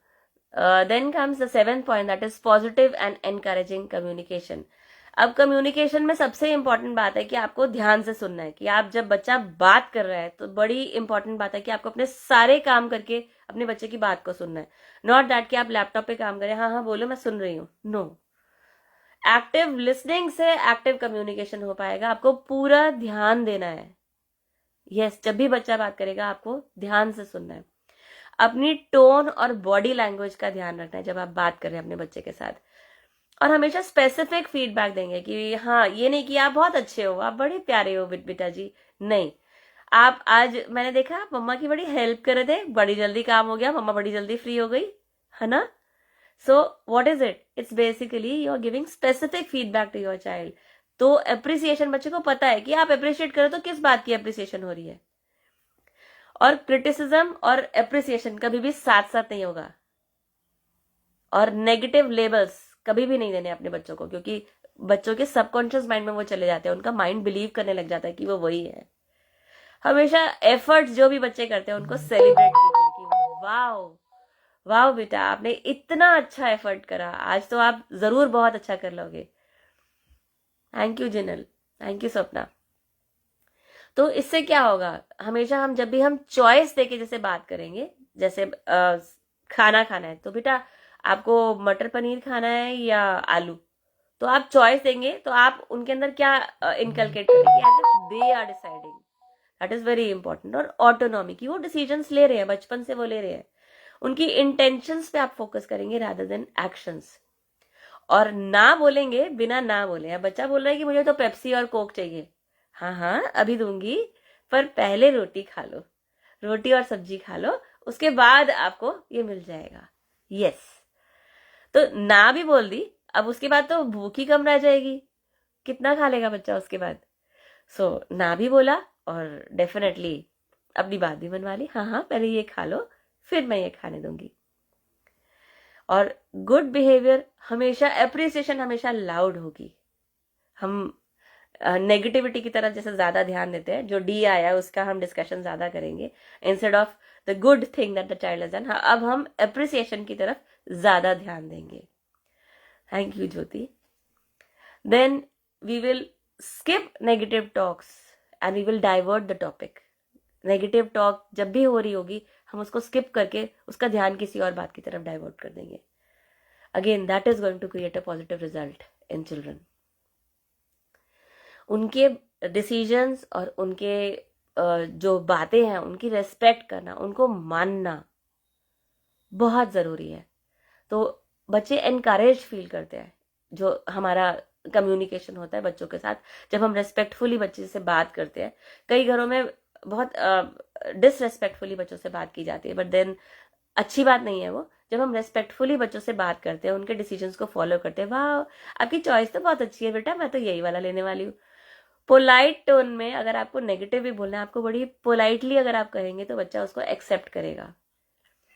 Then comes the seventh point, that is positive and encouraging communication. अब कम्युनिकेशन में सबसे important बात है कि आपको ध्यान से सुनना है। कि आप जब बच्चा बात कर रहा है तो बड़ी इंपॉर्टेंट बात है कि आपको अपने सारे काम करके अपने बच्चे की बात को सुनना है। नॉट दैट कि आप लैपटॉप पे काम करें, हाँ हाँ बोलो मैं सुन रही हूँ, नो। एक्टिव लिसनिंग से एक्टिव कम्युनिकेशन हो पाएगा। आपको पूरा ध्यान देना है। यस, जब भी बच्चा बात करेगा आपको ध्यान से सुनना है। अपनी टोन और बॉडी लैंग्वेज का ध्यान रखना है जब आप बात कर रहे हैं अपने बच्चे के साथ। और हमेशा स्पेसिफिक फीडबैक देंगे कि हाँ, ये नहीं कि आप बहुत अच्छे हो, आप बड़े प्यारे हो बेटा जी, नहीं, आप आज मैंने देखा आप मम्मा की बड़ी हेल्प कर रहे थे, बड़ी जल्दी काम हो गया, मम्मा बड़ी जल्दी फ्री हो गई, है ना। So what is it, it's basically you are giving specific feedback to your child. तो अप्रिसिएशन, बच्चे को पता है कि आप अप्रिशिएट करो तो किस बात की अप्रिसिएशन हो रही है। और क्रिटिसिज्म और अप्रिसिएशन कभी भी साथ साथ नहीं होगा। और नेगेटिव लेबल्स कभी भी नहीं देने अपने बच्चों को, क्योंकि बच्चों के सबकॉन्शियस माइंड में वो चले जाते हैं, उनका माइंड बिलीव करने लग जाता है कि वो वही है। हमेशा एफर्ट्स जो भी बच्चे करते हैं उनको सेलिब्रेट कीजिए कि वाओ वाओ बेटा, आपने इतना अच्छा एफर्ट करा, आज तो आप जरूर बहुत अच्छा कर लोगे। Thank you Jinal, thank you सपना। तो इससे क्या होगा, हमेशा हम जब भी हम चॉइस देके जैसे बात करेंगे, जैसे खाना खाना है तो बेटा आपको मटर पनीर खाना है या आलू, तो आप चॉइस देंगे तो आप उनके अंदर क्या इनकलकेट करेंगे, as if they are deciding. That is very important. और ऑटोनॉमी की वो डिसीजंस ले रहे हैं, बचपन से वो ले रहे हैं, उनकी इंटेंशंस पे आप फोकस करेंगे रादर देन एक्शंस। और ना बोलेंगे, बिना ना बोले। अब बच्चा बोल रहा है कि मुझे तो पेप्सी और कोक चाहिए, हाँ हाँ अभी दूंगी, पर पहले रोटी खा लो, रोटी और सब्जी खा लो, उसके बाद आपको ये मिल जाएगा। यस, तो ना भी बोल दी, अब उसके बाद तो भूख ही कम रह जाएगी, कितना खा लेगा बच्चा उसके बाद। सो ना भी बोला और डेफिनेटली अपनी बात भी मनवा ली, हाँ हाँ पहले ये खा लो फिर मैं ये खाने दूंगी। और गुड बिहेवियर हमेशा, अप्रिसिएशन हमेशा लाउड होगी। हम नेगेटिविटी की तरफ जैसे ज्यादा ध्यान देते हैं, जो डी आया उसका हम डिस्कशन ज्यादा करेंगे instead of the good thing that the child has done. अब हम अप्रिसिएशन की तरफ ज्यादा ध्यान देंगे। Thank you Jyoti. Then we will skip negative talks and we will divert the topic. Negative talk जब भी हो रही होगी हम उसको स्किप करके उसका ध्यान किसी और बात की तरफ डाइवर्ट कर देंगे। Again that is going to create a positive result in children. उनके डिसीजंस और उनके जो बातें हैं उनकी रेस्पेक्ट करना, उनको मानना बहुत जरूरी है। तो बच्चे एनकरेज फील करते हैं। जो हमारा कम्युनिकेशन होता है बच्चों के साथ, जब हम रेस्पेक्टफुली बच्चे से बात करते हैं, कई घरों में बहुत डिसरेस्पेक्टफुली बच्चों से बात की जाती है, बट देन अच्छी बात नहीं है वो। जब हम रेस्पेक्टफुली बच्चों से बात करते हैं, उनके डिसीजंस को फॉलो करते हैं, वाह आपकी चॉइस तो बहुत अच्छी है बेटा, मैं तो यही वाला लेने वाली हूँ, पोलाइट टोन में अगर आपको नेगेटिव भी बोलना है, आपको बड़ी पोलाइटली अगर आप कहेंगे तो बच्चा उसको एक्सेप्ट करेगा।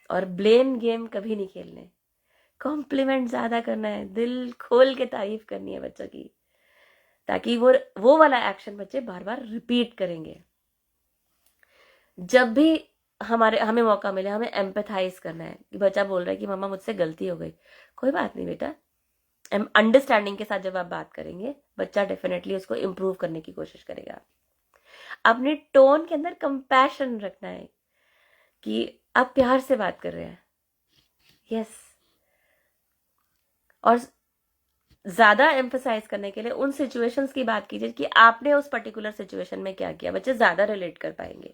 और ब्लेम गेम कभी नहीं खेलने, कॉम्प्लीमेंट ज्यादा करना है, दिल खोल के तारीफ करनी है बच्चों की, ताकि वो वाला एक्शन बच्चे बार बार रिपीट करेंगे। जब भी हमें मौका मिले, हमें एम्पैथाइज करना है कि बच्चा बोल रहा है कि मम्मा मुझसे गलती हो गई, कोई बात नहीं बेटा, अंडरस्टैंडिंग के साथ जब आप बात करेंगे, बच्चा डेफिनेटली उसको इम्प्रूव करने की कोशिश करेगा। अपने टोन के अंदर कंपैशन रखना है कि आप प्यार से बात कर रहे हैं, यस। और ज्यादा एम्फसाइज करने के लिए उन सिचुएशंस की बात कीजिए कि आपने उस पर्टिकुलर सिचुएशन में क्या किया, बच्चे ज्यादा रिलेट कर पाएंगे।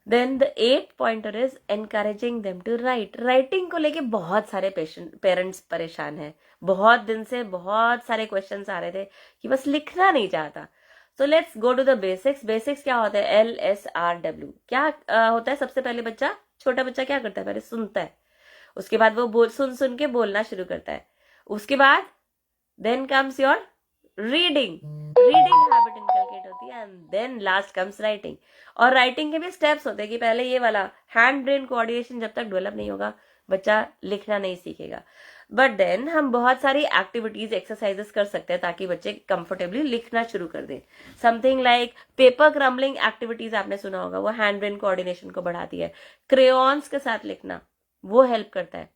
Then the 8th pointer is encouraging them to write. Writing को लेके बहुत सारे पेरेंट्स परेशान हैं, बहुत दिन से बहुत सारे क्वेश्चंस आ रहे थे कि बस लिखना नहीं चाहता। So let's go to the basics. Basics क्या होता है? LSRW क्या होता है? सबसे पहले छोटा बच्चा क्या करता है? पहले सुनता है, उसके बाद वो सुन सुन के बोलना शुरू करता है, उसके बाद then comes your reading habit inculcate होती है, and then last comes writing. और राइटिंग के भी स्टेप्स होते हैं कि पहले ये वाला हैंड ब्रेन कोऑर्डिनेशन जब तक डेवलप नहीं होगा, बच्चा लिखना नहीं सीखेगा। बट देन हम बहुत सारी एक्टिविटीज, एक्सरसाइजेस कर सकते हैं ताकि बच्चे कंफर्टेबली लिखना शुरू कर दें। Something like paper crumbling activities आपने सुना होगा, वो हैंड ब्रेन कोऑर्डिनेशन को बढ़ाती है। क्रेयॉन्स के साथ लिखना वो हेल्प करता है।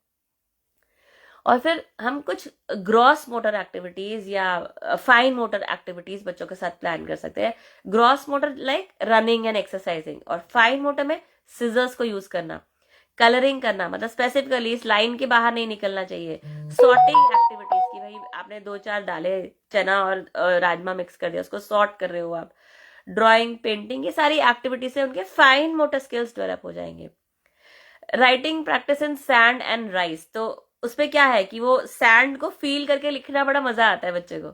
और फिर हम कुछ ग्रॉस मोटर एक्टिविटीज या फाइन मोटर एक्टिविटीज बच्चों के साथ प्लान कर सकते हैं। Gross motor like running and exercising, और फाइन मोटर में सिजर्स को यूज करना, कलरिंग करना, मतलब स्पेसिफिकली इस लाइन के बाहर नहीं निकलना चाहिए। सॉर्टिंग एक्टिविटीज की भाई आपने 2-4 डाले, चना और राजमा मिक्स कर दिया, उसको सॉर्ट कर रहे हो आप। ड्राइंग, पेंटिंग, ये सारी एक्टिविटी से उनके फाइन मोटर स्किल्स डेवलप हो जाएंगे। Writing practice in sand and rice, तो उसपे क्या है कि वो सैंड को फील करके लिखना बड़ा मजा आता है बच्चे को।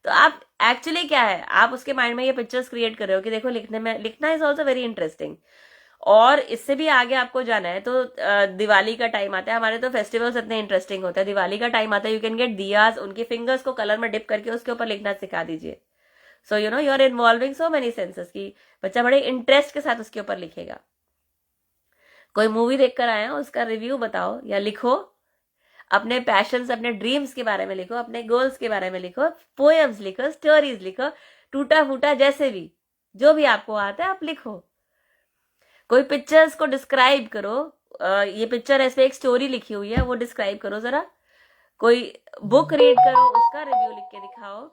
तो आप एक्चुअली क्या है, आप उसके माइंड में ये पिक्चर्स क्रिएट कर रहे हो कि देखो लिखना इज ऑल्सो वेरी इंटरेस्टिंग। और इससे भी आगे आपको जाना है तो दिवाली का टाइम आता है, हमारे तो फेस्टिवल्स इतने इंटरेस्टिंग होते हैं। दिवाली का टाइम आता है, यू कैन गेट दियाज, उनके फिंगर्स को कलर में डिप करके उसके ऊपर लिखना सिखा दीजिए। So you are involving so many senses की बच्चा बड़े इंटरेस्ट के साथ उसके ऊपर लिखेगा। कोई मूवी देखकर आए हो, उसका रिव्यू बताओ या लिखो, अपने पैशंस, अपने ड्रीम्स के बारे में लिखो, अपने गोल्स के बारे में लिखो, पोएम्स लिखो, स्टोरीज लिखो, टूटा फूटा जैसे भी, जो भी आपको आता है आप लिखो। कोई पिक्चर्स को डिस्क्राइब करो, ये पिक्चर ऐसे एक स्टोरी लिखी हुई है वो डिस्क्राइब करो जरा। कोई बुक रीड करो, उसका रिव्यू लिख के दिखाओ।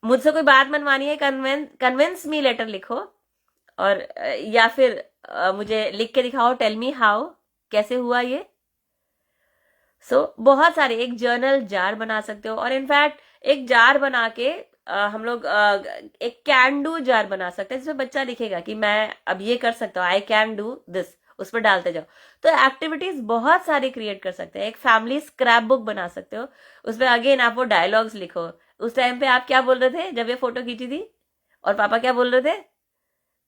मुझसे कोई बात मनवानी है, कन्विंस मी लेटर लिखो, और या फिर मुझे लिख के दिखाओ, टेल मी हाउ, कैसे हुआ ये। बहुत सारे, एक जर्नल जार बना सकते हो। और इनफैक्ट एक जार बना के हम लोग एक कैन डू जार बना सकते हैं जिसमें बच्चा लिखेगा कि मैं अब ये कर सकता हूँ, आई कैन डू दिस, उस पर डालते जाओ। तो एक्टिविटीज बहुत सारी क्रिएट कर सकते हैं। एक फैमिली स्क्रैप बुक बना सकते हो, उसमें अगेन आप वो डायलॉग्स लिखो, उस टाइम पे आप क्या बोल रहे थे जब ये फोटो खींची थी, और पापा क्या बोल रहे थे।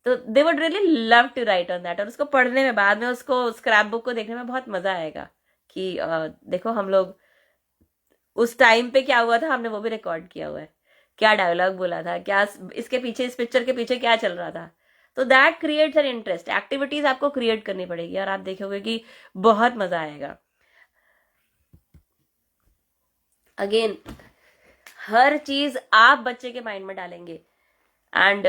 तो they would really love to write on that, और उसको पढ़ने में, बाद में उसको स्क्रैप बुक को देखने में बहुत मजा आएगा कि देखो हम लोग उस टाइम पे क्या हुआ था, हमने वो भी रिकॉर्ड किया हुआ है, क्या डायलॉग बोला था, क्या इसके पीछे, इस पिक्चर के पीछे क्या चल रहा था। तो that creates an interest. Activities आपको क्रिएट करनी पड़ेगी और आप देखोगे कि बहुत मजा आएगा। अगेन हर चीज आप बच्चे के माइंड में डालेंगे, एंड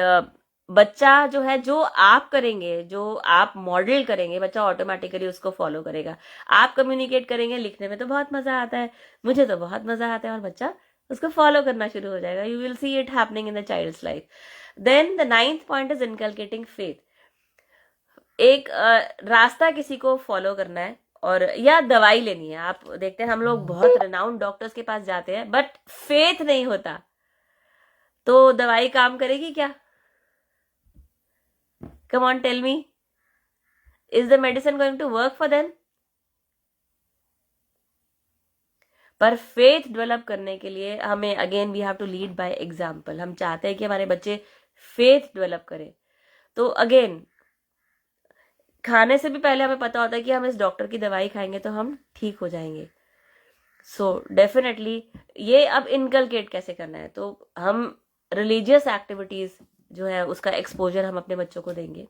बच्चा जो है, जो आप करेंगे, जो आप मॉडल करेंगे, बच्चा ऑटोमेटिकली उसको फॉलो करेगा। आप कम्युनिकेट करेंगे, लिखने में तो बहुत मजा आता है, मुझे तो बहुत मजा आता है, और बच्चा उसको फॉलो करना शुरू हो जाएगा। You will see it happening in the child's life. Then the 9th point is inculcating faith. एक रास्ता किसी को फॉलो करना है, और या दवाई लेनी है। आप देखते हैं हम लोग बहुत रिनाउंड डॉक्टर्स के पास जाते हैं, बट फेथ नहीं होता, तो दवाई काम करेगी क्या? Come on, tell me. Is the medicine going to work for them? पर फेथ डेवलप करने के लिए हमें again we have to lead by example. हम चाहते हैं कि हमारे बच्चे फेथ डेवलप करें, तो अगेन खाने से भी पहले हमें पता होता है कि हम इस डॉक्टर की दवाई खाएंगे तो हम ठीक हो जाएंगे। सो डेफिनेटली ये अब इनकलकेट कैसे करना है, तो हम रिलीजियस एक्टिविटीज जो है उसका एक्सपोजर हम अपने बच्चों को देंगे।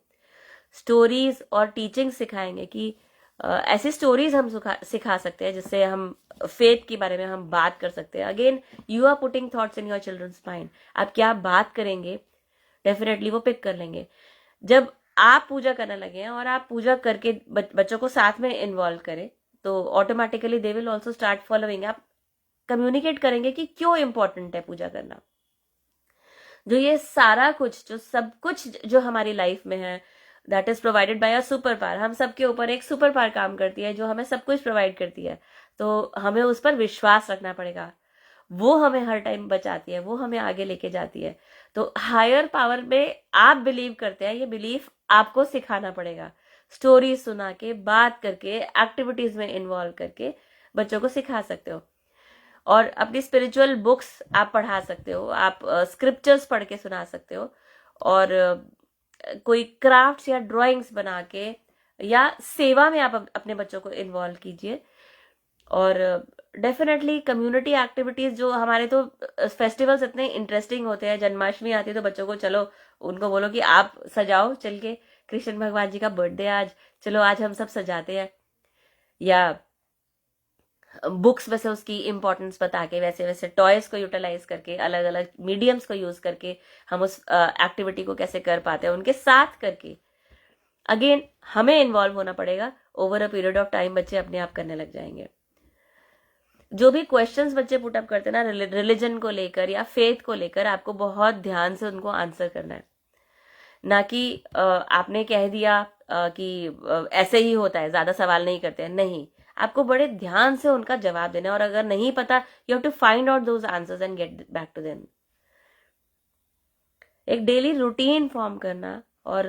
स्टोरीज और टीचिंग सिखाएंगे कि ऐसी स्टोरीज हम सिखा सकते हैं जिससे हम फेथ के बारे में हम बात कर सकते हैं। Again you are putting thoughts in your children's mind. आप क्या बात करेंगे डेफिनेटली वो पिक कर लेंगे। जब आप पूजा करने लगे हैं और आप पूजा करके बच्चों को साथ में इन्वॉल्व करें तो automatically they will also start following. आप कम्युनिकेट करेंगे कि क्यों इंपॉर्टेंट है पूजा करना। जो ये सारा कुछ जो सब कुछ जो हमारी लाइफ में है that is provided by a super power. हम सबके ऊपर एक सुपर पावर काम करती है जो हमें सब कुछ प्रोवाइड करती है। तो हमें उस पर विश्वास रखना पड़ेगा। वो हमें हर टाइम बचाती है, वो हमें आगे लेके जाती है। तो हायर पावर में आप बिलीव करते हैं, ये बिलीफ आपको सिखाना पड़ेगा। स्टोरी सुना के, बात करके, एक्टिविटीज में इन्वॉल्व करके बच्चों को सिखा सकते हो। और अपनी स्पिरिचुअल बुक्स आप पढ़ा सकते हो, आप स्क्रिप्चर्स पढ़ के सुना सकते हो, और कोई क्राफ्ट्स या ड्राइंग्स बना के या सेवा में आप अपने बच्चों को इन्वॉल्व कीजिए। और डेफिनेटली कम्युनिटी एक्टिविटीज जो हमारे तो फेस्टिवल्स इतने इंटरेस्टिंग होते हैं। जन्माष्टमी आती है तो बच्चों को चलो उनको बोलो कि आप सजाओ चल के, कृष्ण भगवान जी का बर्थडे आज, चलो आज हम सब सजाते हैं। या बुक्स में से उसकी इंपॉर्टेंस बता के वैसे वैसे टॉयज को यूटिलाइज करके, अलग अलग मीडियम्स को यूज करके हम उस एक्टिविटी को कैसे कर पाते हैं उनके साथ करके। अगेन हमें इन्वॉल्व होना पड़ेगा। Over a period of time बच्चे अपने आप करने लग जाएंगे। जो भी क्वेश्चंस बच्चे पुटअप करते हैं ना रिलीजन को लेकर या फेथ को लेकर, आपको बहुत ध्यान से उनको आंसर करना है। ना कि आपने कह दिया कि ऐसे ही होता है, ज्यादा सवाल नहीं करते हैं। नहीं, आपको बड़े ध्यान से उनका जवाब देना है। और अगर नहीं पता, you have to find out those answers and get back to them. एक डेली रूटीन फॉर्म करना और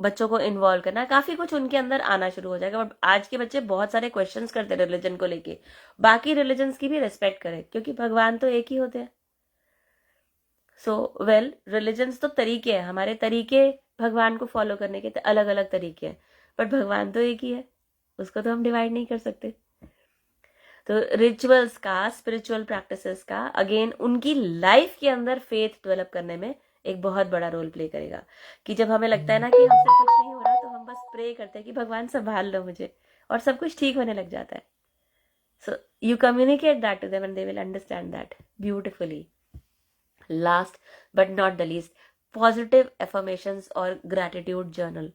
बच्चों को इन्वॉल्व करना, काफी कुछ उनके अंदर आना शुरू हो जाएगा। बट आज के बच्चे बहुत सारे क्वेश्चंस करते हैं रिलीजन को लेके। बाकी रिलीजन्स की भी रिस्पेक्ट करें क्योंकि भगवान तो एक ही होते हैं। सो वेल, रिलीजन्स तो तरीके हैं, हमारे तरीके भगवान को फॉलो करने के अलग अलग तरीके हैं, बट भगवान तो एक ही है, उसको तो हम डिवाइड नहीं कर सकते। तो रिचुअल्स का, स्पिरिचुअल प्रैक्टिसेस का, अगेन उनकी लाइफ के अंदर फेथ डेवलप करने में एक बहुत बड़ा रोल प्ले करेगा। कि जब हमें लगता है ना कि हमसे कुछ नहीं हो रहा, तो हम बस प्रे करते हैं कि भगवान संभाल लो मुझे, और सब कुछ ठीक होने लग जाता है। So you communicate that to them and they will understand that beautifully. Last but not the least, positive affirmations और gratitude journal.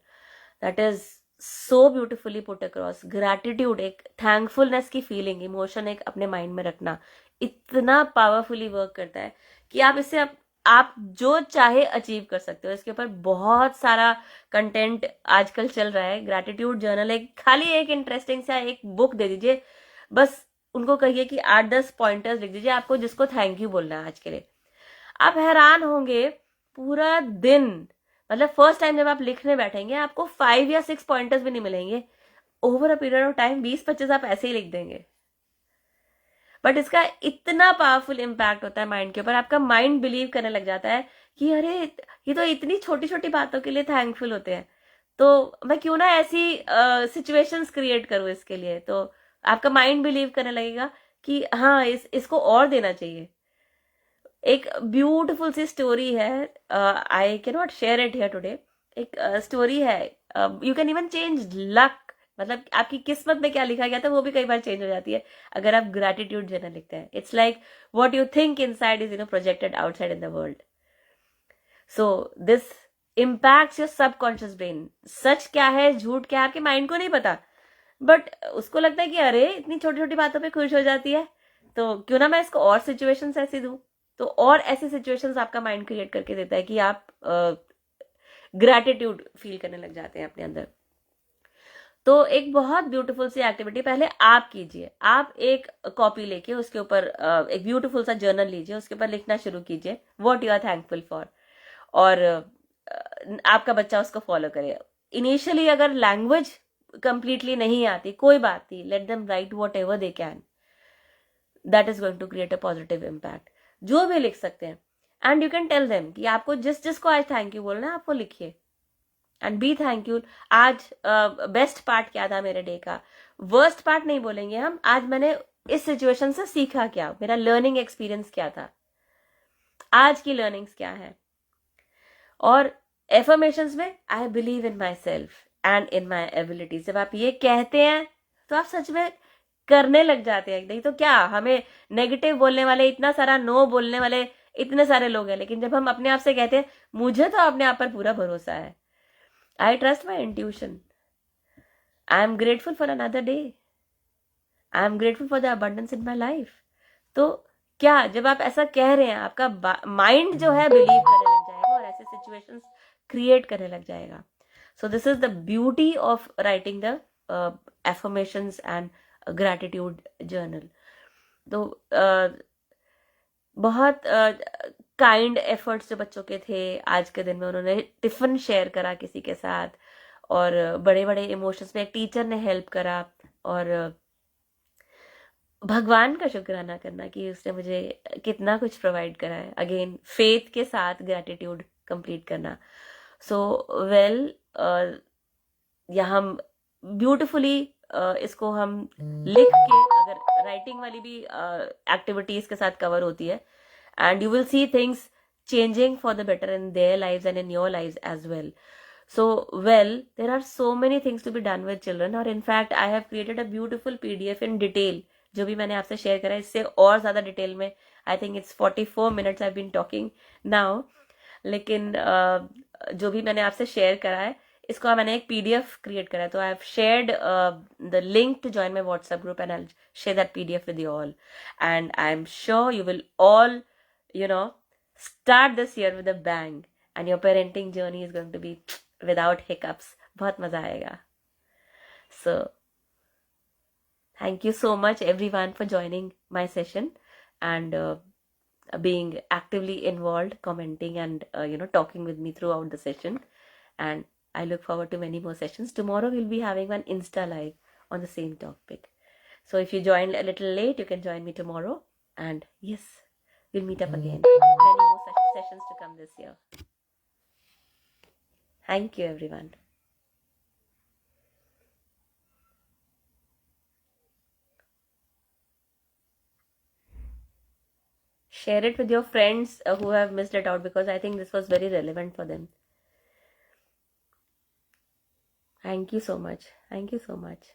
That is so beautifully put across. Gratitude, एक थैंकफुलनेस की फीलिंग, इमोशन एक अपने mind में रखना, इतना powerfully work करता है कि आप इससे आप जो चाहे अचीव कर सकते हो। इसके ऊपर बहुत सारा कंटेंट आजकल चल रहा है। ग्रैटिट्यूड जर्नल, एक खाली एक इंटरेस्टिंग सा एक बुक दे दीजिए, बस उनको कहिए कि 8-10 पॉइंटर्स लिख दीजिए आपको जिसको थैंक यू बोलना है आज के लिए। आप हैरान होंगे, पूरा दिन, मतलब फर्स्ट टाइम जब आप लिखने बैठेंगे आपको 5 या 6 पॉइंटर्स भी नहीं मिलेंगे। Over a period of time 20-25 आप ऐसे ही लिख देंगे। बट इसका इतना पावरफुल इम्पैक्ट होता है माइंड के ऊपर। आपका माइंड बिलीव करने लग जाता है कि अरे ये तो इतनी छोटी छोटी बातों के लिए थैंकफुल होते हैं, तो मैं क्यों ना ऐसी सिचुएशंस क्रिएट करूं इसके लिए। तो आपका माइंड बिलीव करने लगेगा कि हाँ इसको और देना चाहिए। एक ब्यूटिफुल सी स्टोरी है, I can not share it here today. एक स्टोरी है, you can even change luck, मतलब आपकी किस्मत में क्या लिखा गया था वो भी कई बार चेंज हो जाती है अगर आप ग्रैटिट्यूड जर्नल लिखते हैं। It's like what you think inside is projected outside in the world. So this impacts your subconscious brain. सच क्या है, झूठ क्या है, आपके माइंड को नहीं पता, बट उसको लगता है कि अरे इतनी छोटी छोटी बातों पे खुश हो जाती है, तो क्यों ना मैं इसको और सिचुएशंस ऐसी दूं। तो और ऐसे सिचुएशंस आपका माइंड क्रिएट करके देता है कि आप ग्रैटिट्यूड फील करने लग जाते हैं अपने अंदर। तो एक बहुत ब्यूटीफुल सी एक्टिविटी पहले आप कीजिए। आप एक कॉपी लेके उसके ऊपर एक ब्यूटीफुल सा जर्नल लीजिए, उसके ऊपर लिखना शुरू कीजिए what you are thankful for, और आपका बच्चा उसको फॉलो करे। इनिशियली अगर लैंग्वेज कंप्लीटली नहीं आती, कोई बात नहीं, let them write whatever they can, that is going to create a positive impact. जो भी लिख सकते हैं, and you can tell them कि आपको जिसको आज थैंक यू बोलना है आप वो लिखिए एंड बी थैंकफुल। आज बेस्ट पार्ट क्या था मेरे डे का, वर्स्ट पार्ट नहीं बोलेंगे हम, आज मैंने इस सिचुएशन से सीखा क्या, मेरा लर्निंग एक्सपीरियंस क्या था। आज की लर्निंग्स क्या है। और एफर्मेशंस में I believe in my self and in my abilities, जब आप ये कहते हैं तो आप सच में करने लग जाते हैं। नहीं तो क्या, हमें नेगेटिव बोलने वाले, इतना सारा नो बोलने वाले इतने सारे लोग हैं, लेकिन जब हम अपने आप से कहते हैं मुझे तो अपने आप पर पूरा भरोसा है, I trust my intuition, I am grateful for another day, I am grateful for the abundance in my life. तो क्या, जब आप ऐसा कह रहे हैं आपका माइंड जो है बिलीव करने लग जाएगा और ऐसे सिचुएशंस क्रिएट करने लग जाएगा। So this is the beauty of writing the affirmations and gratitude journal. तो बहुत काइंड एफर्ट्स जो बच्चों के थे आज के दिन में, उन्होंने टिफिन शेयर करा किसी के साथ, और बड़े बड़े इमोशंस में एक टीचर ने हेल्प करा, और भगवान का शुक्राना करना कि उसने मुझे कितना कुछ प्रोवाइड करा है। अगेन फेथ के साथ ग्रैटिट्यूड कंप्लीट करना। सो वेल, यहाँ ब्यूटिफुली इसको हम लिख के, अगर राइटिंग वाली भी एक्टिविटीज के साथ कवर होती है, and you will see things changing for the better in their lives and in your lives as well. So well, there are so many things to be done with children, or in fact I have created a beautiful PDF in detail जो भी मैंने आपसे share करा है, इससे और ज़्यादा detail में, I think it's 44 minutes I been talking now, लेकिन जो भी मैंने आपसे शेयर करा है इसको मैंने एक PDF क्रिएट करा है। तो I have shared the link to join my WhatsApp group and I share that PDF with you all, and I am sure you will all, start this year with a bang, and your parenting journey is going to be without hiccups. बहुत मजा आएगा. So thank you so much everyone for joining my session and being actively involved, commenting and talking with me throughout the session. And I look forward to many more sessions. Tomorrow we'll be having one Insta live on the same topic. So if you joined a little late, you can join me tomorrow. And yes, we'll meet up again. Many more sessions to come this year. Thank you, everyone. Share it with your friends who have missed it out, because I think this was very relevant for them. Thank you so much. Thank you so much.